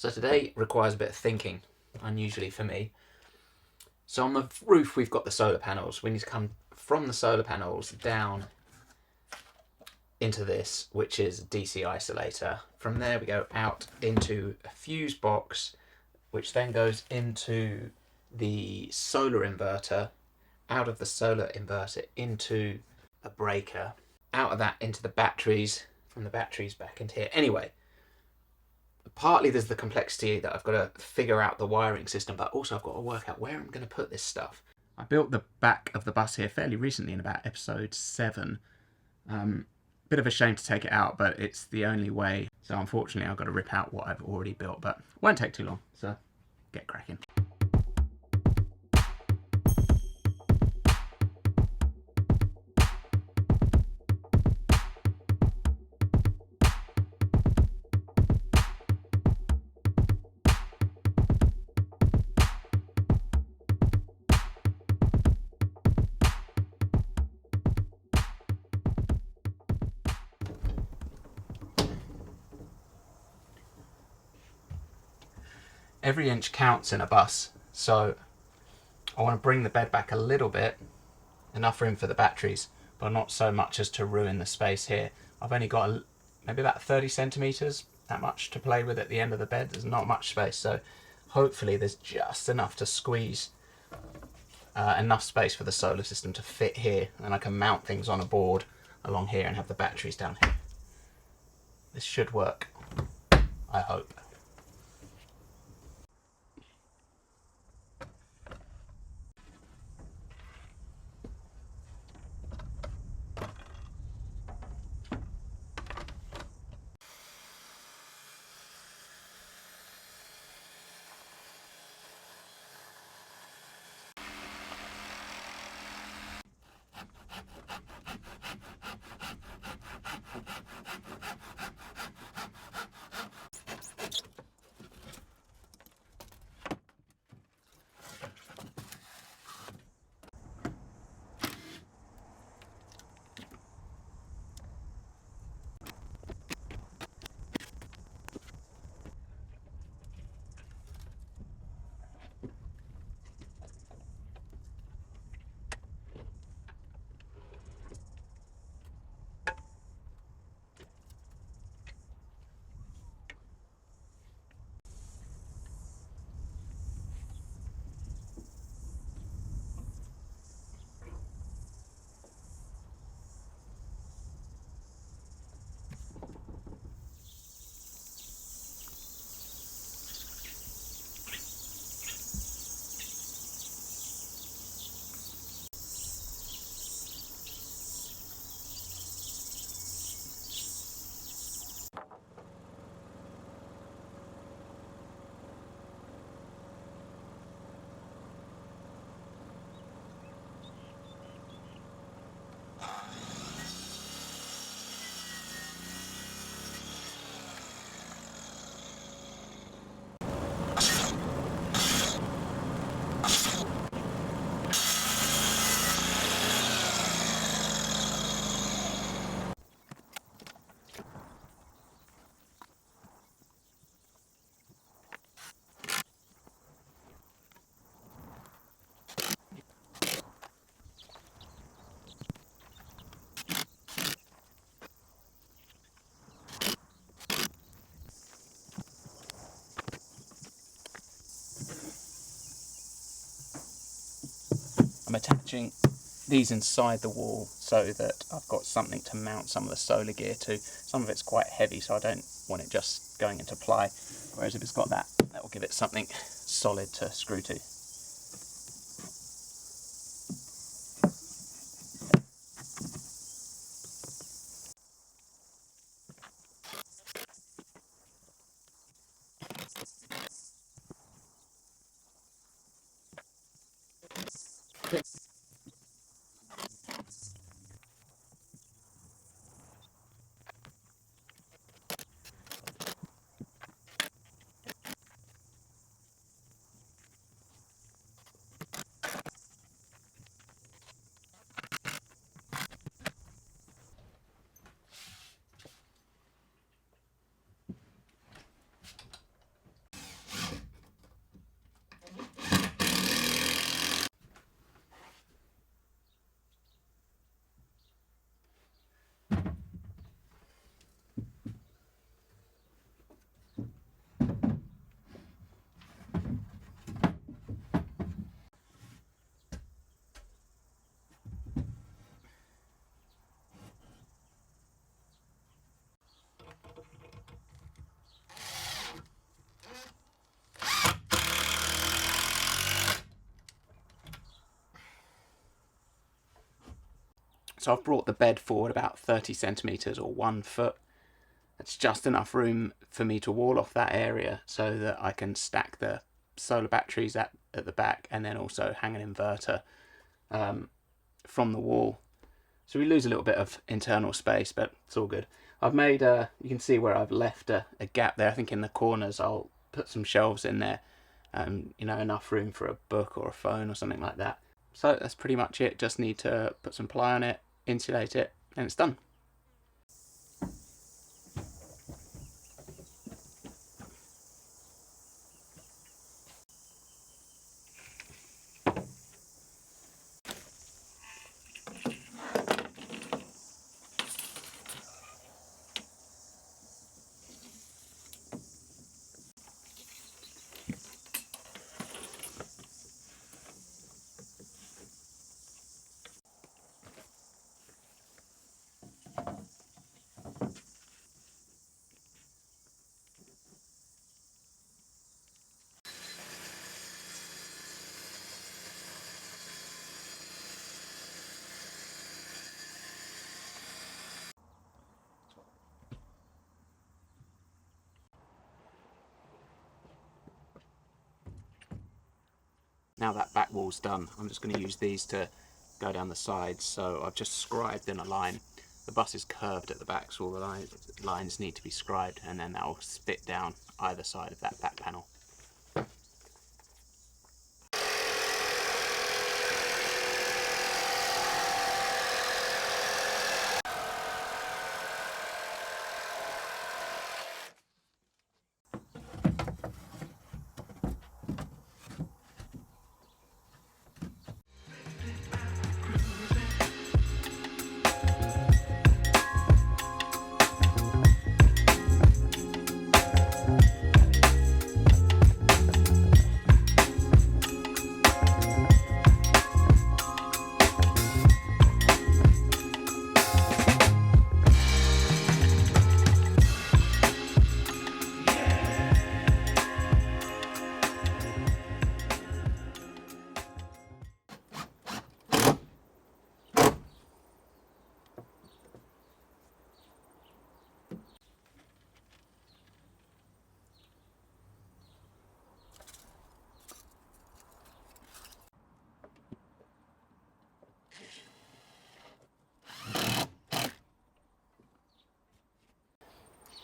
So today requires a bit of thinking, unusually for me. So on the roof we've got the solar panels. We need to come from the solar panels down into this, which is a DC isolator. From there we go out into a fuse box, which then goes into the solar inverter, out of the solar inverter into a breaker, out of that into the batteries, from the batteries back into here. Anyway, partly there's the complexity that I've got to figure out the wiring system, but also I've got to work out where I'm going to put this stuff. I built the back of the bus here fairly recently in about episode 7. Bit of a shame to take it out, but it's the only way. So unfortunately I've got to rip out what I've already built, but it won't take too long, so get cracking. Every inch counts in a bus, so I want to bring the bed back a little bit, enough room for the batteries, but not so much as to ruin the space here. I've only got maybe about 30 centimetres, that much to play with at the end of the bed. There's not much space, so hopefully there's just enough to squeeze enough space for the solar system to fit here, and I can mount things on a board along here and have the batteries down here. This should work, I hope. I'm attaching these inside the wall so that I've got something to mount some of the solar gear to. Some of it's quite heavy, so I don't want it just going into ply, whereas if it's got that, that will give it something solid to screw to. So I've brought the bed forward about 30 centimetres or 1 foot. That's just enough room for me to wall off that area so that I can stack the solar batteries at the back, and then also hang an inverter from the wall. So we lose a little bit of internal space, but it's all good. I've made, you can see where I've left a gap there. I think in the corners I'll put some shelves in there, you know, enough room for a book or a phone or something like that. So that's pretty much it. Just need to put some ply on it, insulate it, and it's done. Now that back wall's done, I'm just going to use these to go down the sides. So I've just scribed in a line. The bus is curved at the back, so all the lines need to be scribed, and then that will spit down either side of that back panel.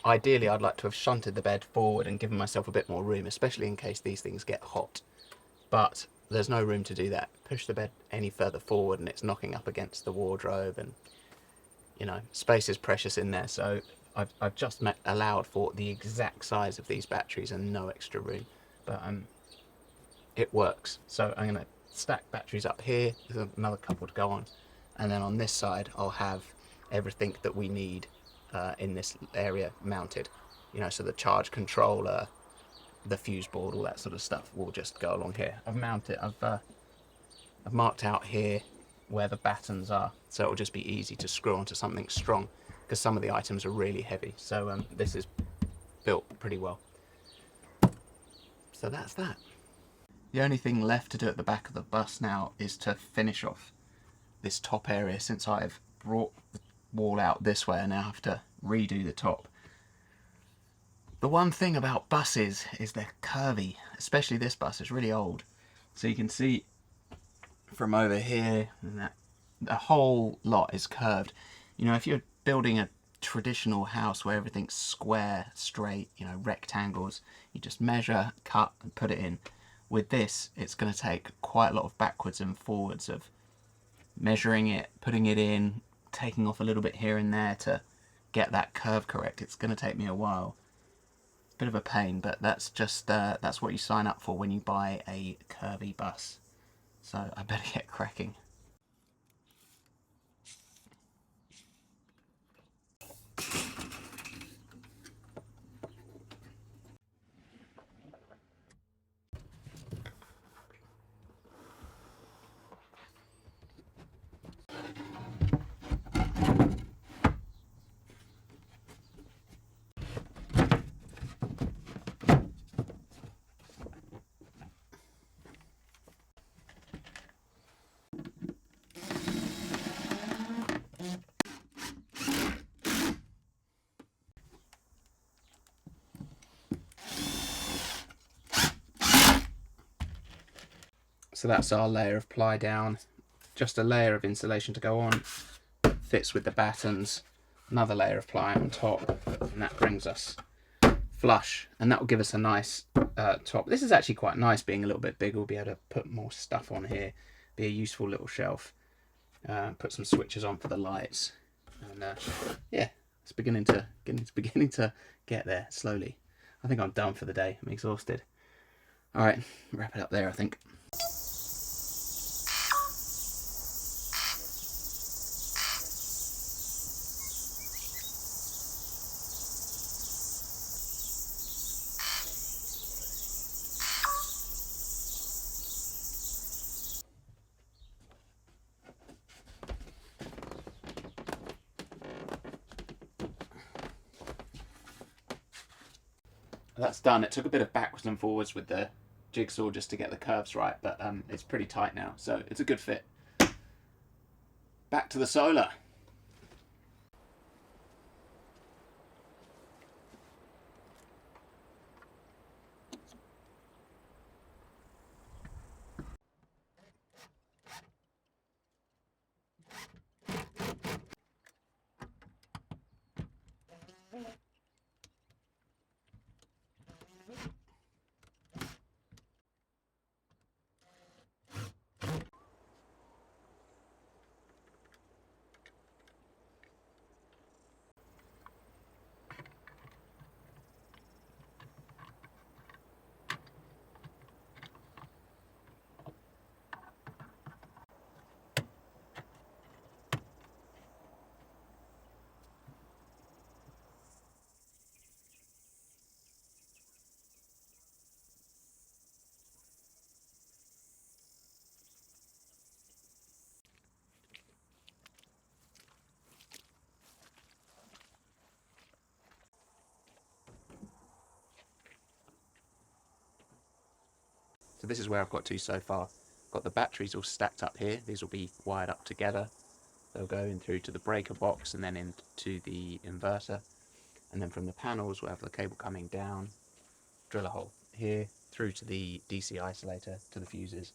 Ideally, I'd like to have shunted the bed forward and given myself a bit more room, especially in case these things get hot. But there's no room to do that. Push the bed any further forward and it's knocking up against the wardrobe, and you know, space is precious in there. So I've just allowed for the exact size of these batteries and no extra room, but it works. So I'm going to stack batteries up here. There's another couple to go on, and then on this side I'll have everything that we need in this area mounted, you know, so the charge controller, the fuse board, all that sort of stuff will just go along here. I've marked out here where the battens are, so it'll just be easy to screw onto something strong, because some of the items are really heavy. So this is built pretty well. So that's that. The only thing left to do at the back of the bus now is to finish off this top area. Since I've brought the wall out this way, I now have to redo the top. The one thing about buses is they're curvy, especially this bus. It's really old. So you can see from over here, that the whole lot is curved. You know, if you're building a traditional house where everything's square, straight, you know, rectangles, you just measure, cut and put it in. With this, it's going to take quite a lot of backwards and forwards of measuring it, putting it in, taking off a little bit here and there to get that curve correct. It's going to take me a while. It's a bit of a pain, but that's just that's what you sign up for when you buy a curvy bus. So I better get cracking. So that's our layer of ply down. Just a layer of insulation to go on. Fits with the battens. Another layer of ply on top, and that brings us flush, and that will give us a nice top. This is actually quite nice, being a little bit bigger. We'll be able to put more stuff on here. Be a useful little shelf. Put some switches on for the lights, and yeah, it's beginning to get there slowly. I think I'm done for the day. I'm exhausted. All right, wrap it up there, I think. That's done. It took a bit of backwards and forwards with the jigsaw just to get the curves right, but it's pretty tight now, so it's a good fit. Back to the solar. So this is where I've got to so far. Got the batteries all stacked up here. These will be wired up together. They'll go in through to the breaker box and then into the inverter. And then from the panels we'll have the cable coming down, drill a hole here, through to the DC isolator, to the fuses,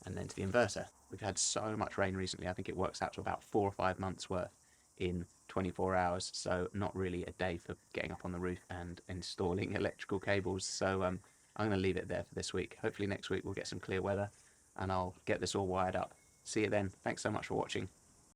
and then to the inverter. We've had so much rain recently, I think it works out to about 4 or 5 months worth in 24 hours, so not really a day for getting up on the roof and installing electrical cables. So I'm going to leave it there for this week. Hopefully next week we'll get some clear weather and I'll get this all wired up. See you then. Thanks so much for watching.